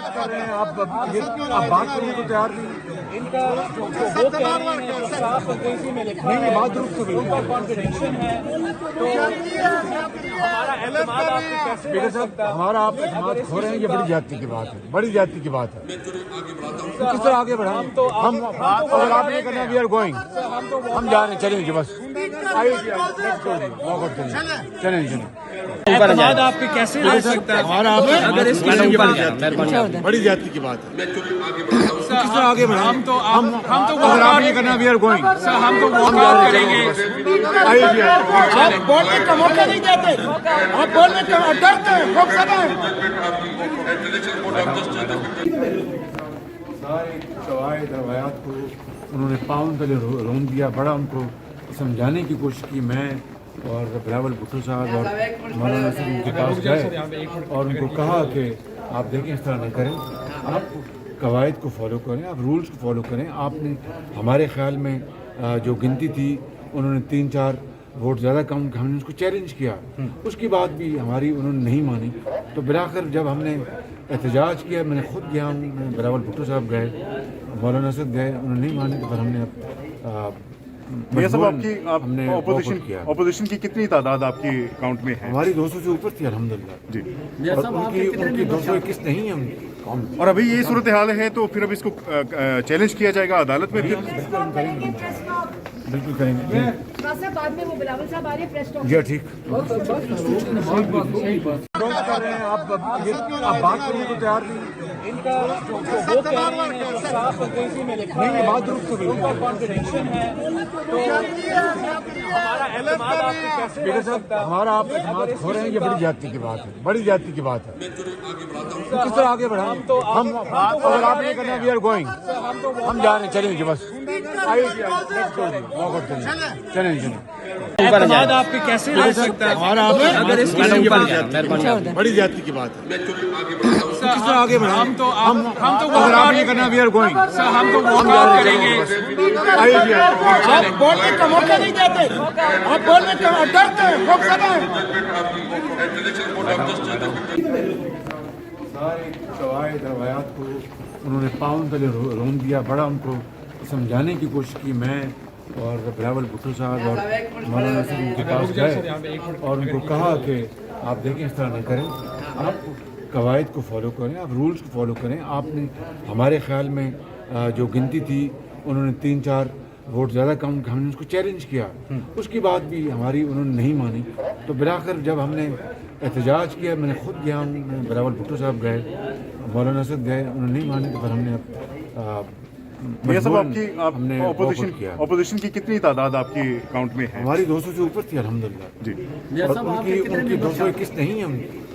कर रहे हैं आप बात करने को तैयार नहीं। इनका जो वो कह रहे हैं तो साफ अंग्रेजी में लिखा है, बात दुरुस्त हो गई, उनका कॉन्ट्रडिक्शन है। तो हमारा एतमाद आप पे कैसे स्पीकर रह साहब, सकता है? हमारा आप एतमाद खो रहे हैं, ये बड़ी जाति की बात है, बड़ी जाति की बात है। किस तरह आगे बढ़ाएं? हम अगर आप नहीं करना, वी आर गोइंग, हम जा रहे हैं, चलेंगे बस। चलें चलें। एतमाद आप पे कैसे रह सकता है? हमारा आप अगर इस किस्म की बड़ी जाति की बात है। किस तरह आगे बढ़ाएं? हम तो अगर आप नहीं करना, वी आर गोइंग, हम तो वॉकआउट करेंगे। आप बोलने का मौका नहीं देते, आप बोलने का डरते हैं, रोक सकते सारे कवायद रवायात को उन्होंने पाउन तले रोन दिया, बड़ा उनको समझाने की कोशिश की। मैं और बिलावल भुट्टो साहब और मौलाना साहब उनके पास गए और उनको कहा कि आप देखें, इस तरह नहीं करें, आप कवायद को फॉलो करें, आप रूल्स को फॉलो करें। आपने हमारे ख्याल में जो गिनती थी, उन्होंने 3-4 वोट ज़्यादा कम, हमने उसको चैलेंज किया, उसकी बात भी हमारी उन्होंने नहीं मानी। तो बिलाकर जब हमने एहतजाज किया, मैंने खुद गया हूँ, बिलावल भुट्टो साहब गए, मौलाना साहब गए, उन्होंने नहीं माने, तो फिर हमने भैया साहब, आपकी हमने ऑपोजिशन की कितनी तादाद आपकी अकाउंट में है? हमारी 200 से ऊपर थी अल्हम्दुलिल्लाह जी। और उनकी 221 नहीं है हम। और अभी ये सूरत हाल है, तो फिर अब इसको चैलेंज किया जाएगा अदालत में? बिल्कुल करेंगे। बाद में वो बिलावल साहब आ रहे हैं, प्रेस टॉक। जी ठीक। कर रहे हैं आप बात करने को तैयार नहीं। इनका जो वो कह रहे हैं तो साफ अंग्रेजी में लिखा है, बात दुरुस्त हो गई, उनका कॉन्ट्रडिक्शन है। तो हमारा एतमाद आप पे कैसे स्पीकर रह साहब, सकता है? हमारा आप एतमाद खो रहे हैं, ये बड़ी जाति की बात है, बड़ी जाति की बात है। किस तरह आगे बढ़ाएं? हम अगर आप नहीं करना, वी आर गोइंग, हम जा रहे हैं, चलेंगे बस। चलें चलें। एतमाद आप पे कैसे रह सकता है? हमारा आप अगर इस किस्म की बड़ी जाति की बात है। किस तरह आगे बढ़ाएं? हम तो अगर आप नहीं करना, वी आर गोइंग, हम तो वॉकआउट करेंगे। आप बोलने का मौका नहीं देते, आप बोलने का डरते हैं, रोक सकते सारे कवायद रवायात को उन्होंने पाउन तले रोन दिया, बड़ा उनको समझाने की कोशिश की। मैं और बिलावल भुट्टो साहब और मौलाना साहब उनके पास गए और उनको कहा कि आप देखें, इस तरह नहीं करें, आप कवायद को फॉलो करें, आप रूल्स को फॉलो करें। आपने हमारे ख्याल में जो गिनती थी, उन्होंने 3-4 वोट ज़्यादा कम, हमने उसको चैलेंज किया, उसकी बात भी हमारी उन्होंने नहीं मानी। तो बिलाकर जब हमने एहतजाज किया, मैंने खुद गया हूँ, बिलावल भुट्टो साहब गए, मौलाना साहब गए, उन्होंने नहीं माने, तो फिर हमने भैया साहब, हमने आपकी ऑपोजिशन की कितनी तादाद आपकी अकाउंट में है? हमारी 200 से ऊपर थी अल्हम्दुलिल्लाह जी। और उनकी 221 नहीं है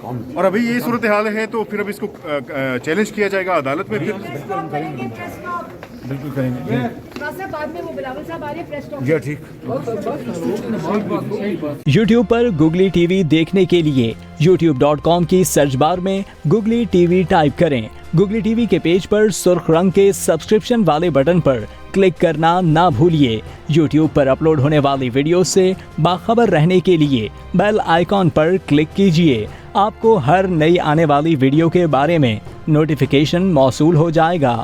हम। और अभी ये सूरत हाल है, तो फिर अब इसको चैलेंज किया जाएगा अदालत में? बिल्कुल करेंगे। बाद में वो बिलावल साहब आ रहे हैं, प्रेस टॉक। जी ठीक। YouTube पर Google TV देखने के लिए youtube.com की सर्च बार में Google TV टाइप करें। Google TV के पेज पर सुर्ख रंग के सब्सक्रिप्शन वाले बटन पर क्लिक करना ना भूलिए। YouTube पर अपलोड होने वाली वीडियो से बाखबर रहने के लिए बेल आइकॉन पर क्लिक कीजिए। आपको हर नई आने वाली वीडियो के बारे में नोटिफिकेशन मौसूल हो जाएगा।